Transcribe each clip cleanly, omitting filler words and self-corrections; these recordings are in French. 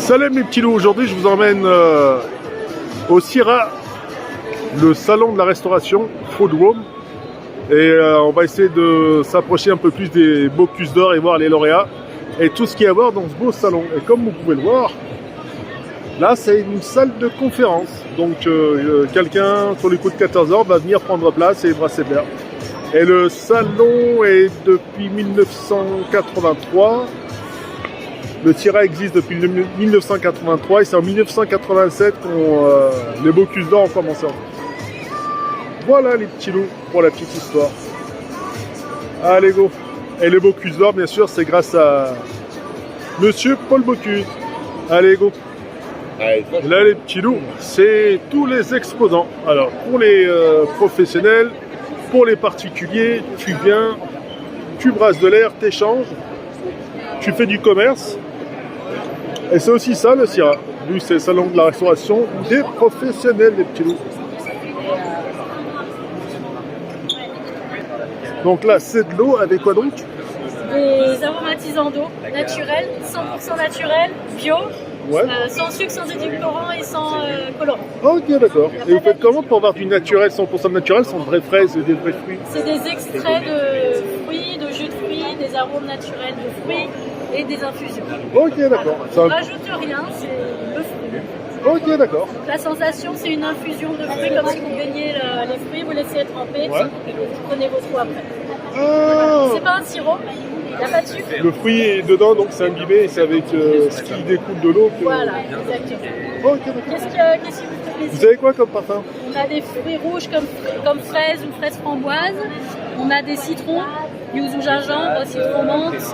Salut mes petits loups, aujourd'hui je vous emmène au CIRA, le salon de la restauration Food Room, et on va essayer de s'approcher un peu plus des Bocuse d'Or et voir les lauréats et tout ce qu'il y a à voir dans ce beau salon. Et comme vous pouvez le voir, là c'est une salle de conférence, donc quelqu'un sur les coups de 14h va venir prendre place et brasser de l'air. Et le salon est depuis 1983. Le CIRA existe depuis 1983 et c'est en 1987 que les Bocuse d'Or ont commencé. Voilà les petits loups pour la petite histoire. Allez go. Et les Bocuse d'Or bien sûr c'est grâce à Monsieur Paul Bocuse. Allez go. Là les petits loups c'est tous les exposants. Alors pour les professionnels, pour les particuliers, tu viens, tu brasses de l'air, t'échanges, tu fais du commerce. Et c'est aussi ça le CIRA. Lui, c'est le salon de la restauration des professionnels, les petits loups. Donc là, c'est de l'eau avec quoi donc? Des aromatisants d'eau naturels, 100% naturels, bio, ouais. Sans sucre, sans édulcorant et sans colorant. Ok, d'accord. Et vous faites comment pour avoir du naturel, 100% naturel, sans vraies fraises et des vrais fruits? C'est des extraits de fruits, de jus de fruits, des arômes naturels de fruits et des infusions. Ok, d'accord. On ne rajoute rien, c'est le fruit. Ok, d'accord. La sensation, c'est une infusion de fruits, comme si vous baignez les fruits, vous laissez tremper, ouais. et vous prenez votre eau après. Ah. C'est pas un sirop, il n'y a pas de sucre. Le fruit est dedans, donc c'est imbibé et c'est avec ce qui découle de l'eau. Que... Voilà, exactement. Ok, d'accord. Qu'est-ce qui vous fait plaisir? Vous avez quoi comme parfum? On a des fruits rouges comme fraises ou fraises framboises. On a des citrons, yuzu gingembre, citron menthe,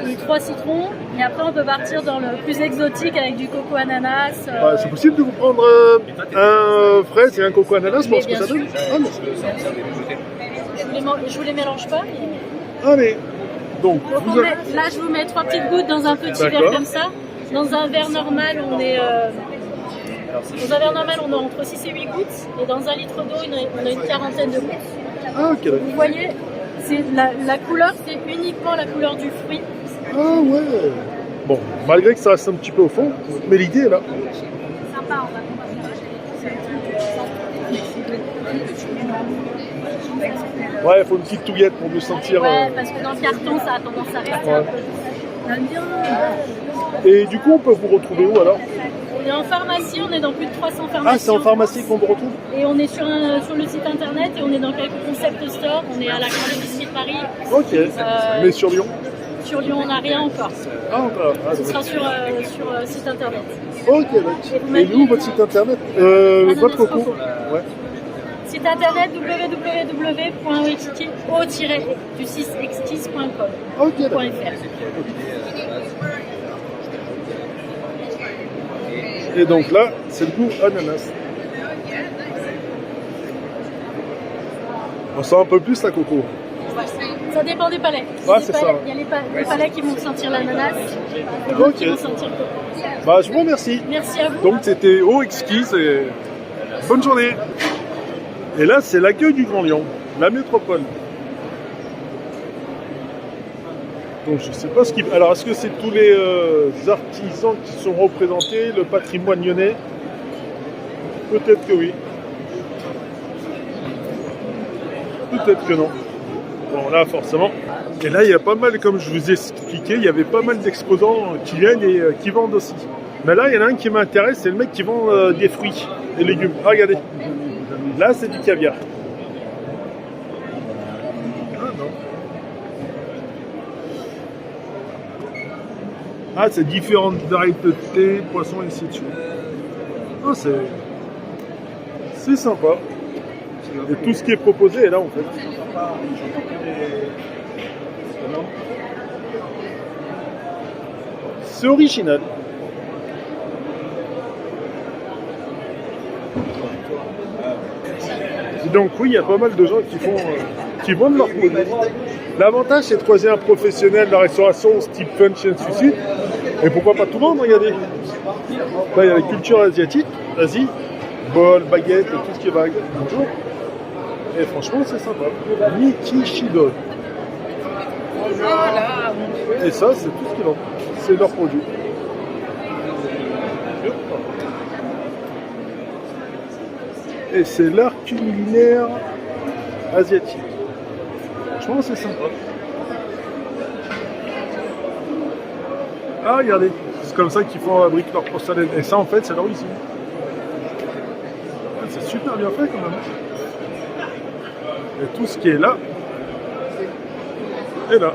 et 3 citrons. Et après, on peut partir dans le plus exotique avec du coco ananas. C'est possible de vous prendre un fraise et un coco ananas pour ce que ça donne? Ah, je vous les mélange pas. Mais... Allez. Donc, là, je vous mets 3 petites gouttes dans un petit verre comme ça. Dans un verre normal, on est entre 6 et 8 gouttes. Et dans un litre d'eau, on a une quarantaine de gouttes. Ah, ok. Vous voyez, la couleur, c'est uniquement la couleur du fruit. Ah ouais. Bon, malgré que ça reste un petit peu au fond, mais l'idée est là. Sympa, on va ouais, il faut une petite touillette pour mieux sentir. Ouais, parce que dans le carton, ça a tendance à rester un peu. J'aime bien. Et du coup, on peut vous retrouver où alors? On est en pharmacie, on est dans plus de 300 pharmacies. Ah, c'est en pharmacie qu'on vous retrouve? Et on est sur le site internet et on est dans quelques concept stores. On est à la Grande Épicerie de Paris. Ok. Mais sur Lyon? Sur Lyon, on n'a rien encore. Ah, encore. Ah, ce sera sur site internet. Ok, d'accord. Et nous, votre site internet? Votre coco? Ouais. Site internet www.o-exquise.com. Ok, d'accord. Et donc là, c'est le goût ananas. On sent un peu plus la coco. Ça dépend des palais. Ah, c'est ça. Il y a les palais qui vont sentir l'ananas et d'autres qui vont sentir le coco. Bah, je vous remercie. Merci à vous. Donc c'était eau exquise et bonne journée. Et là, c'est l'accueil du Grand Lyon, la métropole. Donc je sais pas ce qui... Alors est-ce que c'est tous les artisans qui sont représentés, le patrimoine lyonnais? Peut-être que oui. Peut-être que non. Bon là forcément. Et là il y a pas mal, comme je vous ai expliqué, il y avait pas mal d'exposants qui viennent et qui vendent aussi. Mais là il y en a un qui m'intéresse, c'est le mec qui vend des fruits et légumes. Ah, regardez. Là c'est du caviar. Ah, c'est différentes variétés de thé, poissons et ainsi de suite. Ah, c'est sympa. Et tout ce qui est proposé est là en fait. C'est original. Et donc oui, il y a pas mal de gens qui vendent leurs produits. L'avantage, c'est de choisir un professionnel de la restauration type Punch and Suicide. Et pourquoi pas tout le monde, regardez. Là, il y a la culture asiatique, Asie, bol, baguette, tout ce qui est baguette. Bonjour. Et franchement, c'est sympa. Miki Shido. Et ça, c'est tout ce qu'ils vendent. C'est leur produit. Et c'est l'art culinaire asiatique. Franchement, c'est sympa. Ah, regardez, c'est comme ça qu'ils fabriquent leur porcelaine. Et ça, en fait, c'est leur usine. C'est super bien fait quand même. Et tout ce qui est là est là.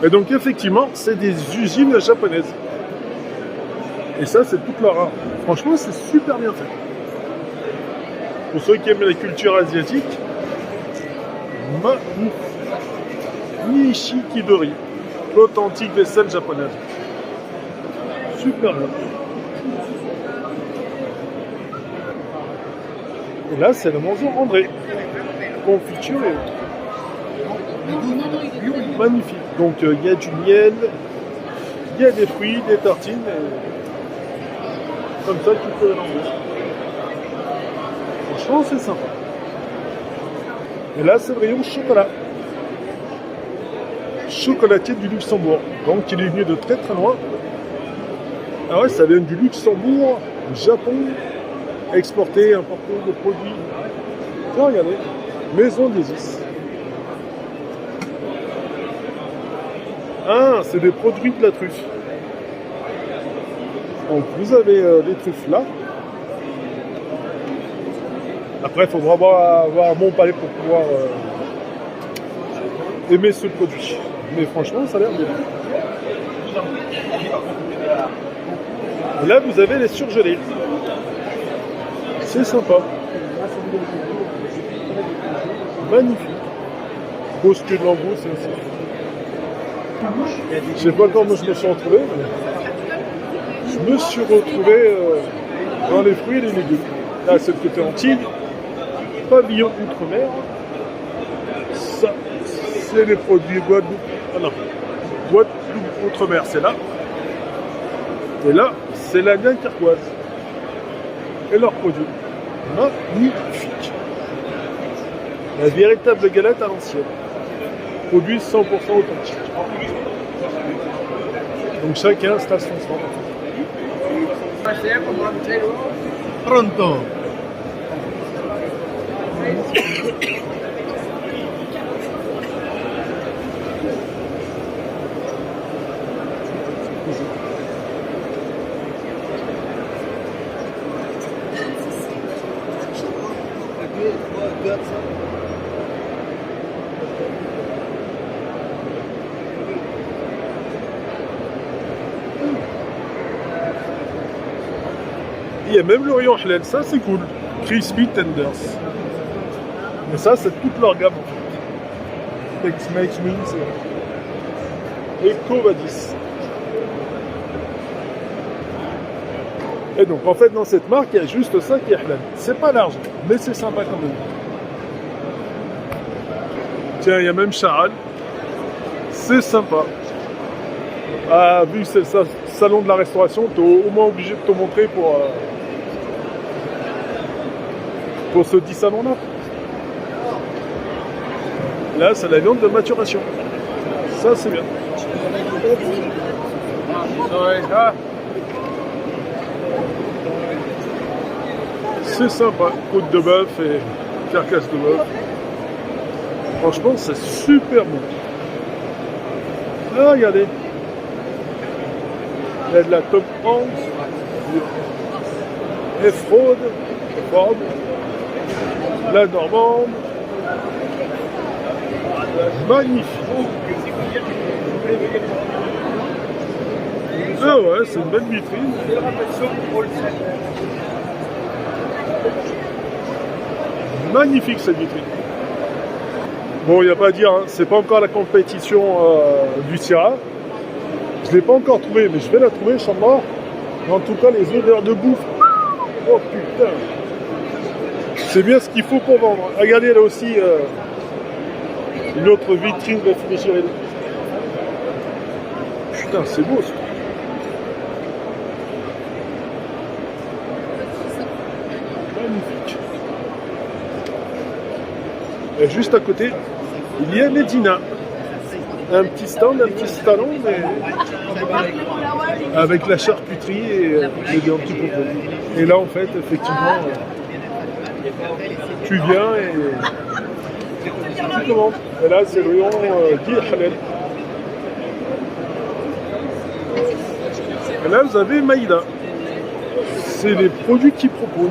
Et donc, effectivement, c'est des usines japonaises. Et ça, c'est toute leur art. Franchement, c'est super bien fait. Pour ceux qui aiment la culture asiatique, Nishikidori, l'authentique vaisselle japonaise. Super bien. Et là, c'est la maison André. Confiture et autres. Magnifique. Donc, il y a du miel, il y a des fruits, des tartines. Et... comme ça, tu peux l'enlever. Franchement, c'est sympa. Et là, c'est le rayon chocolat. Chocolatier du Luxembourg. Donc, il est venu de très très loin. Ah ouais, ça vient du Luxembourg, du Japon, exporté, importé des produits. Tiens, regardez, Maison des Is. Ah, c'est des produits de la truffe. Donc, vous avez les truffes là. Après, il faudra avoir un bon palais pour pouvoir aimer ce produit. Mais franchement, ça a l'air bien. Et là, vous avez les surgelés. C'est sympa. Magnifique. Bosquet de langouste aussi. Je sais pas comment je me suis retrouvé, mais je me suis retrouvé dans les fruits et les légumes. Là, c'est le côté Antilles. Pavillon Outre-mer. Ça, c'est les produits Guadeloupe. Ah non. Guadeloupe Outre-mer, c'est là. Et là, c'est la Dunkerquoise. Et leurs produits. Magnifique. La véritable galette à l'ancienne. Produit 100% authentique. Donc chacun se tasse son sang. Pronto. Il y a même le rayon halal, ça c'est cool. Crispy Tenders. Mais ça c'est toute leur gamme en fait. Tex-Mex, Mince et Covadis. Et donc en fait dans cette marque il y a juste ça qui est halal. C'est pas large, mais c'est sympa quand même. Tiens, il y a même Charal. C'est sympa. Ah, vu que c'est le salon de la restauration, tu es au moins obligé de te montrer pour ce 10 salon-là. Là, c'est la viande de maturation. Ça, c'est bien. C'est sympa. Côte de bœuf et carcasse de bœuf. Franchement, c'est super bon. Ah, regardez. Il y a de la top Hans. Et fraude. La normande. Magnifique. Ah ouais, c'est une belle vitrine. Magnifique cette vitrine. Bon, il n'y a pas à dire, hein, c'est pas encore la compétition du Syrah. Je ne l'ai pas encore trouvé, mais je vais la trouver, Inch'Allah. Mais en tout cas, les odeurs de bouffe. Oh putain. C'est bien ce qu'il faut pour vendre. Regardez là aussi une autre vitrine réfrigérée. Putain, c'est beau ça. Magnifique. Et juste à côté, il y a Medina. Un petit stand, un petit salon, mais avec la charcuterie et les viandes qui proposent. Et là, en fait, effectivement, tu viens et tu commandes. Et là, c'est le rayon dit halal. Et là, vous avez Maïda. C'est les produits qu'ils proposent.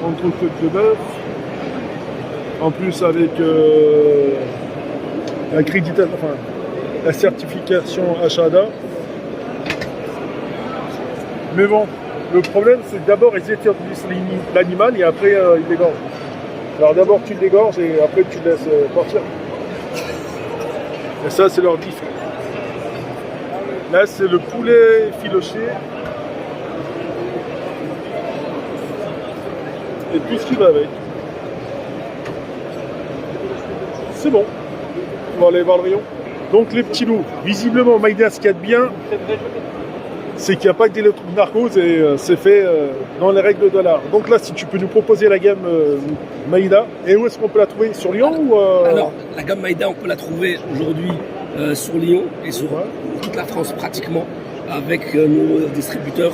Entre côte de bœuf. En plus, avec la certification HADA. Mais bon, le problème, c'est que d'abord, ils éternisent l'animal et après, ils l'égorgent. Alors d'abord, tu l'égorges et après, tu le laisses partir. Et ça, c'est leur diff. Là, c'est le poulet filoché. Et tout ce qui va avec. C'est bon. On va aller voir le rayon. Donc, les petits loups. Visiblement, Maïda, ce qu'il y a de bien, c'est qu'il n'y a pas que des narcos et c'est fait dans les règles de l'art. Donc là, si tu peux nous proposer la gamme Maïda, et où est-ce qu'on peut la trouver? Sur Lyon ou Alors, la gamme Maïda, on peut la trouver aujourd'hui sur Lyon et sur toute la France pratiquement, avec nos distributeurs.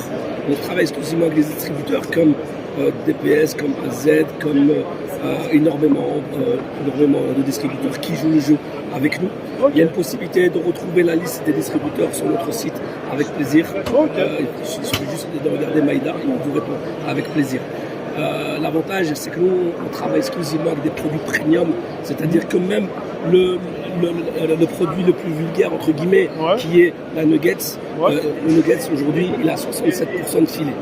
On travaille exclusivement avec des distributeurs comme DPS, comme AZ, comme énormément de distributeurs qui jouent le jeu avec nous. Okay. Il y a une possibilité de retrouver la liste des distributeurs sur notre site avec plaisir. Okay. Il suffit juste de regarder Maïda et on vous répond avec plaisir. L'avantage, c'est que nous, on travaille exclusivement avec des produits premium, c'est-à-dire que même le produit le plus vulgaire, entre guillemets, qui est la Nuggets, le Nuggets aujourd'hui, il a 67% de filet.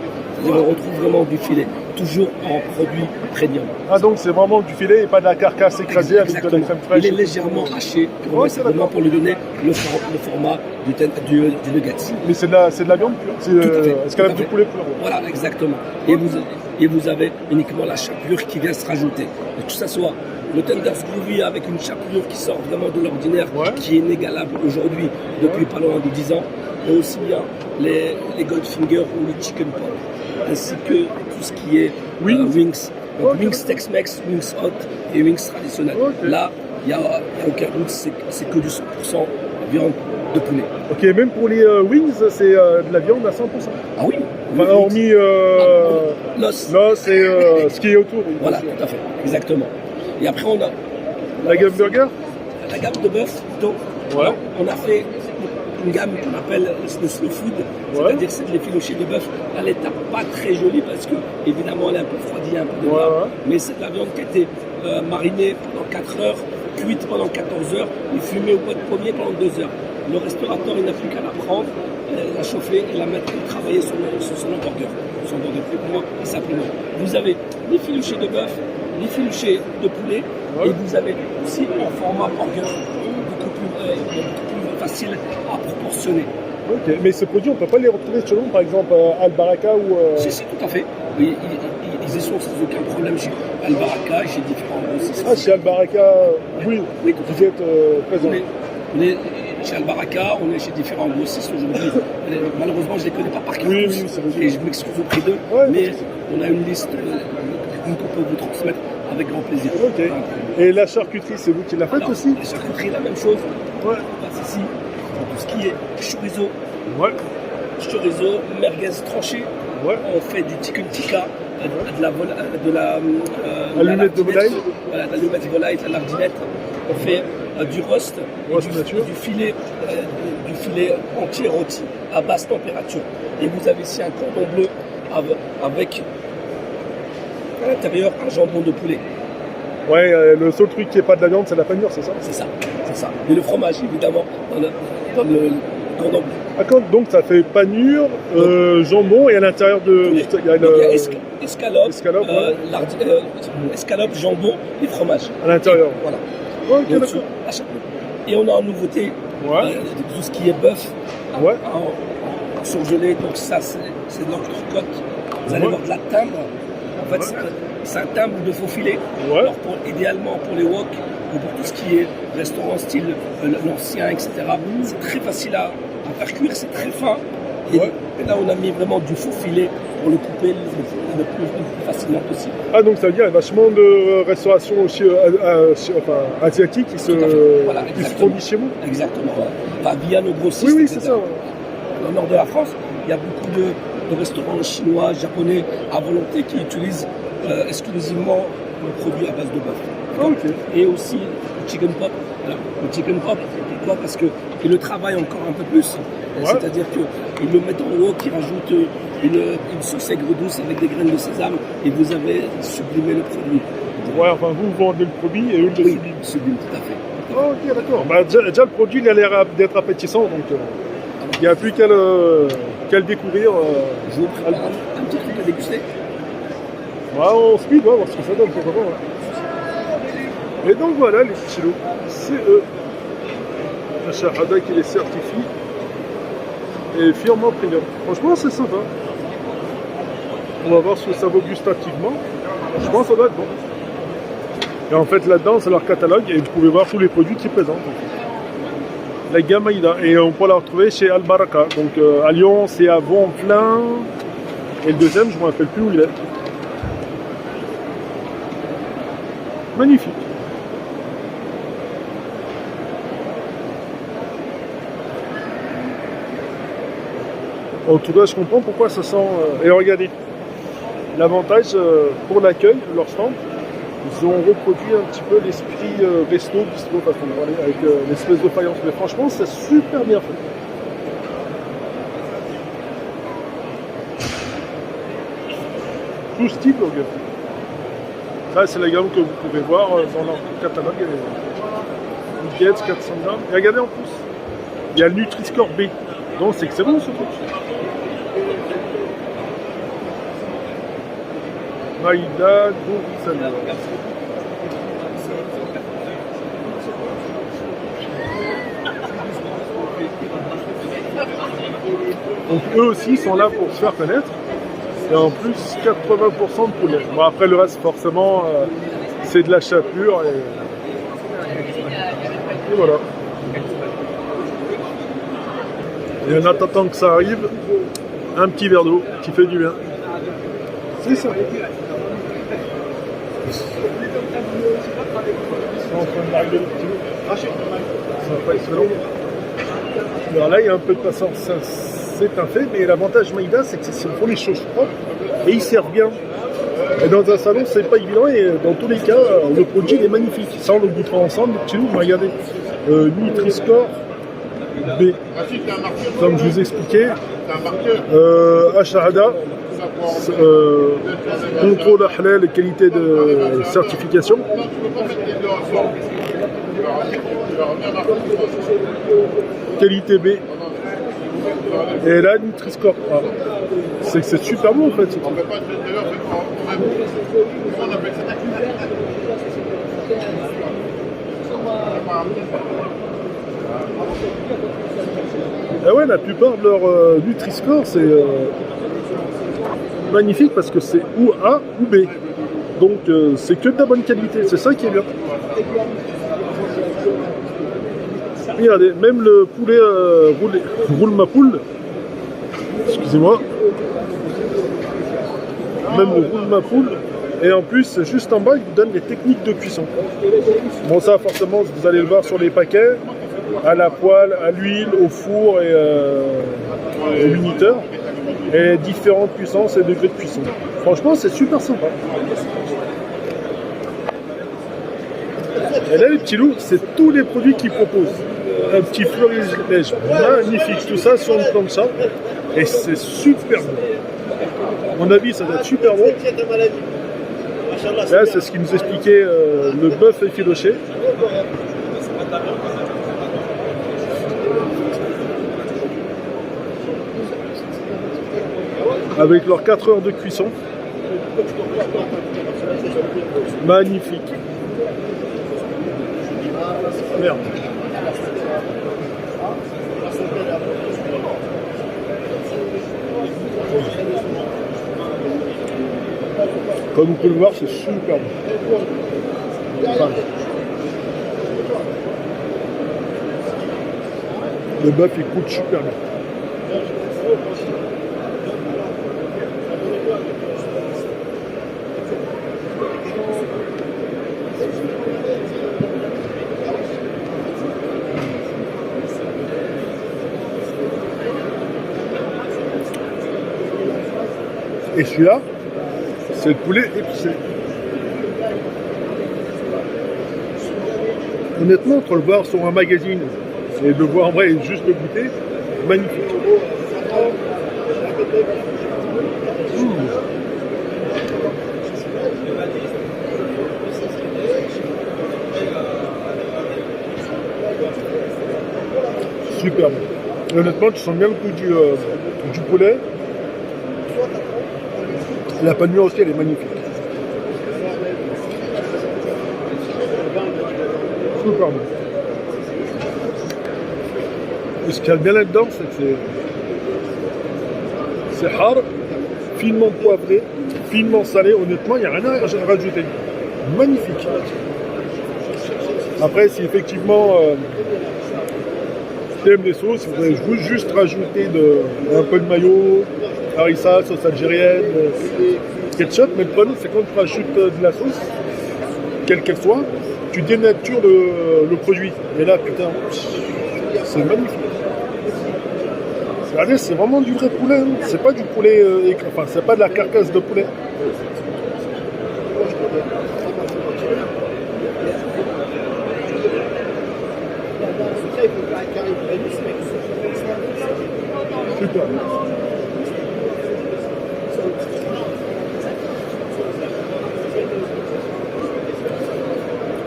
On retrouve vraiment du filet, toujours en produit premium. Ah, donc c'est vraiment du filet et pas de la carcasse écrasée avec de la crème fraîche. Il est légèrement haché, vraiment pour lui donner le format du Nuggets. Mais c'est de la viande pure. Est-ce qu'elle a du poulet pur? Voilà, exactement. Et vous avez uniquement la chapelure qui vient se rajouter. Que ce soit le Tenders Groovy avec une chapelure qui sort vraiment de l'ordinaire, qui est inégalable aujourd'hui depuis pas loin de 10 ans, et aussi bien les Goldfinger ou les Chicken Pop, ainsi que tout ce qui est Wings. Donc Wings Tex-Mex, Wings Hot et Wings traditionnel. Là, il n'y a aucun doute, c'est que du 100% viande de poulet. Ok, même pour les Wings, c'est de la viande à 100%. Ah oui. Enfin, hormis l'os et ce qui est autour. Voilà, tout à fait, exactement. Et après, on a la gamme burger. La gamme de bœuf, plutôt. Ouais. On a fait une gamme qu'on appelle le slow food, c'est-à-dire que c'est de l'effiloché de bœuf à l'état pas très joli parce que évidemment elle est un peu refroidie, un peu de gras, mais c'est de la viande qui a été marinée pendant 4 heures, cuite pendant 14 heures et fumée au bois de pommier pendant 2 heures. Le restaurateur, il n'a plus qu'à la prendre, la chauffer et la mettre et travailler sur son hamburger, plus ou moins simplement. Vous avez les filochés de bœuf, les filochés de poulet et vous avez aussi en format burger beaucoup plus facile à proportionner. Ok, mais ces produits, on ne peut pas les retrouver chez nous, par exemple Al Baraka ou... Si, tout à fait. Oui, ils y sont sans aucun problème chez Al Baraka et chez différents grossistes. Ah, chez Al Baraka, oui, vous êtes présent. Chez Al Baraka, on est chez différents grossistes aujourd'hui. Malheureusement, je ne les connais pas par cœur. Oui, c'est vrai. Et je m'excuse auprès d'eux, mais on a une liste qu'on peut vous transmettre avec grand plaisir. Ok. Et la charcuterie, c'est vous qui la faites aussi? La charcuterie, la même chose. Ouais. Ici, tout ce qui est chorizo. Ouais. Chorizo, merguez tranché. Ouais. On fait du chicken tikka, de la allumette de volaille. Voilà, de l'allumette de volaille, de la lardinette. On fait du roast, du filet entier rôti à basse température. Et vous avez ici un cordon bleu avec à l'intérieur un jambon de poulet. Ouais, le seul truc qui n'est pas de la viande, c'est la panure, c'est ça? C'est ça. Et le fromage, évidemment, dans le cordon bleu. D'accord, donc ça fait panure, jambon, et à l'intérieur de... Il y a escalope, jambon et fromage. À l'intérieur. Voilà. Okay, donc, et on a en nouveauté tout ce qui est bœuf en surgelé, donc ça c'est de l'entrecôte. Vous allez voir de la timbre. En fait, c'est un timbre de faux filet. Alors idéalement pour les wok ou pour tout ce qui est restaurant style l'ancien, etc. C'est très facile à faire cuire, c'est très fin. Et là, on a mis vraiment du faux filet pour le couper le plus facilement possible. Ah, donc ça veut dire qu'il y a vachement de restauration aussi asiatique qui se Voilà, qui se exactement. produit chez vous. Exactement. Voilà. Enfin, via nos grossistes. Oui, oui, etc. c'est ça. Ouais. Dans le nord de la France, il y a beaucoup de restaurants chinois, japonais à volonté qui utilisent exclusivement le produit à base de bœuf. Ah, ok. Et aussi le chicken pop. Voilà. Le chicken pop, pourquoi? Parce qu'ils le travaillent encore un peu plus. Ouais. C'est-à-dire qu'ils le mettent en haut, qu'ils rajoutent une sauce aigre douce avec des graines de sésame et vous avez sublimé le produit. Ouais, enfin vous vendez le produit et eux le Oui, subliment. sublime, tout à fait. Ah, ok, d'accord. Bah, déjà le produit il a l'air d'être appétissant, donc il n'y a plus qu'à le découvrir. Je vous prépare un petit truc à déguster. Ouais, on speed, ouais, voir ce que ça donne, pourquoi pas. Ouais. Et donc voilà les petits lots, c'est eux. Un shahada qui les certifie. Et firmement premium. Franchement, c'est sympa. On va voir ce que ça vaut gustativement. Je pense que ça doit être bon. Et en fait, là-dedans, c'est leur catalogue et vous pouvez voir tous les produits qu'ils présentent. La gamme Aïda. Et on peut la retrouver chez Al Baraka. Donc à Lyon, c'est à Bonflin. Et le deuxième, je ne me rappelle plus où il est. Magnifique. En tout cas, je comprends pourquoi ça sent. Et regardez, l'avantage pour l'accueil de leur stand, ils ont reproduit un petit peu l'esprit resto, bistro, avec l'espèce de faïence. Mais franchement, c'est super bien fait. Tout style, donc. Ça, c'est la gamme que vous pouvez voir dans leur catalogue. Une Gates 400 grammes. Et regardez en plus, il y a le Nutri-Score B. Donc c'est excellent ce truc. Maïda, Gourissana. Donc eux aussi sont là pour se faire connaître. Et en plus 80% de poulet. Bon après le reste forcément c'est de l'achat pur et voilà. Et en attendant que ça arrive, un petit verre d'eau qui fait du bien. C'est ça. Alors là, il y a un peu de patience, c'est un fait, mais l'avantage Maïda, c'est qu'ils font les choses propres et ils servent bien. Et dans un salon, c'est pas évident, et dans tous les cas, le produit il est magnifique. Ça, on le goûtera ensemble. Chez nous, regardez, Nutri-Score B. Comme je vous expliquais, Ashahada, contrôle halal et qualité de certification. Qualité B. Et là, Nutri-Score A. C'est super bon en fait ce truc. Ah ouais, la plupart de leur Nutri-Score c'est magnifique parce que c'est ou A ou B. Donc c'est que de la bonne qualité, c'est ça qui est bien. Regardez, même le poulet roule ma poule, excusez-moi, même le roule ma poule, et en plus juste en bas il vous donne les techniques de cuisson. Bon ça forcément vous allez le voir sur les paquets, à la poêle, à l'huile, au four et au minuteur, et différentes puissances et degrés de cuisson. Franchement c'est super sympa. Et là les petits loups, c'est tous les produits qu'ils proposent. Un petit florilège magnifique, tout ça sur une plancha, et c'est super bon. À mon avis, ça doit être super bon. Là, c'est ce qui nous expliquait le bœuf effiloché. Avec leurs 4 heures de cuisson. Magnifique. Merde. Comme vous pouvez le voir, c'est super bon. Enfin, le bœuf il coûte super bien. Et celui-là, c'est le poulet épicé. Honnêtement, entre le voir sur un magazine et de le voir en vrai et juste le goûter, magnifique. Super bon. Et honnêtement, tu sens bien le goût du poulet. La panure aussi, elle est magnifique. Super bon. Et ce qu'il y a de bien là-dedans, c'est que c'est hard, finement poivré, finement salé. Honnêtement, il n'y a rien à rajouter. Magnifique. Après, si effectivement tu aimes les sauces, vous pouvez juste rajouter un peu de mayo, harissa, sauce algérienne, ketchup. Mais le problème, c'est quand tu rajoutes de la sauce, quelle qu'elle soit, tu dénatures le produit. Et là, putain, c'est magnifique. Regardez, c'est vraiment du vrai poulet. Hein. C'est pas du poulet, enfin, c'est pas de la carcasse de poulet. Super.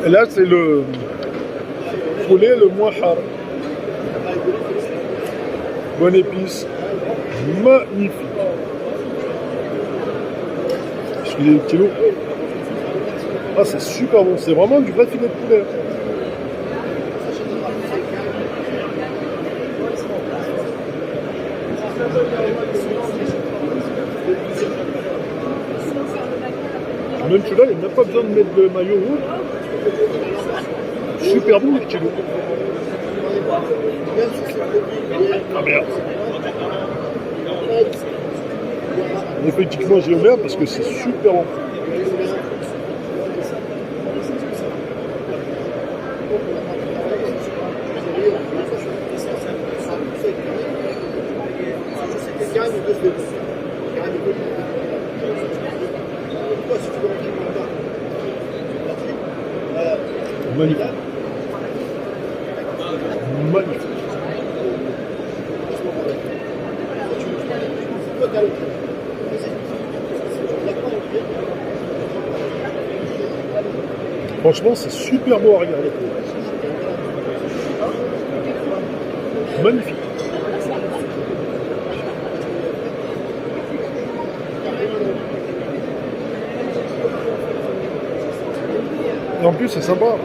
Et là, c'est le poulet le moins hard. Bonne épice. Magnifique. Je suis des petits lots. Ah, c'est super bon. C'est vraiment du vrai filet de poulet. Même celui-là, il n'y a même pas besoin de mettre de maillot ou autre. Super bon les petits lots. Ah merde. Effectivement, j'ai eu merde parce que c'est super bon. Magnifique. Magnifique. Franchement, c'est super beau à regarder. Magnifique. Et en plus, c'est sympa.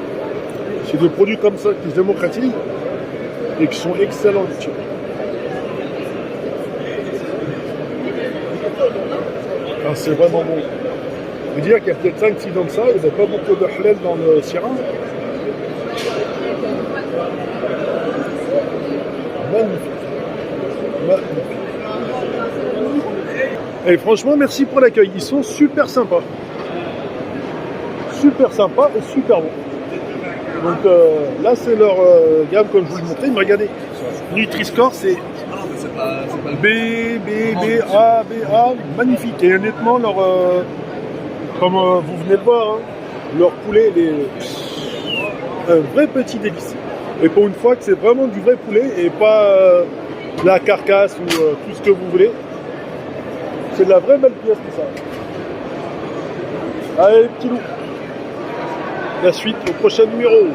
C'est des produits comme ça qui se démocratisent et qui sont excellents. Ah, c'est vraiment bon. Je veux dire qu'il y a peut-être 5-6 dans ça, il n'y a pas beaucoup de halal dans le Syrah. Magnifique. Magnifique. Et franchement, merci pour l'accueil. Ils sont super sympas. Super sympas et super bons. Donc là, c'est leur gamme, comme je vous le montrais. Mais regardez, Nutri-Score, c'est B, A, magnifique. Et honnêtement, leur, comme vous venez de voir, hein, leur poulet, il est un vrai petit délice. Et pour une fois que c'est vraiment du vrai poulet et pas la carcasse ou tout ce que vous voulez. C'est de la vraie belle pièce tout ça. Allez, petit loup. La suite au prochain numéro.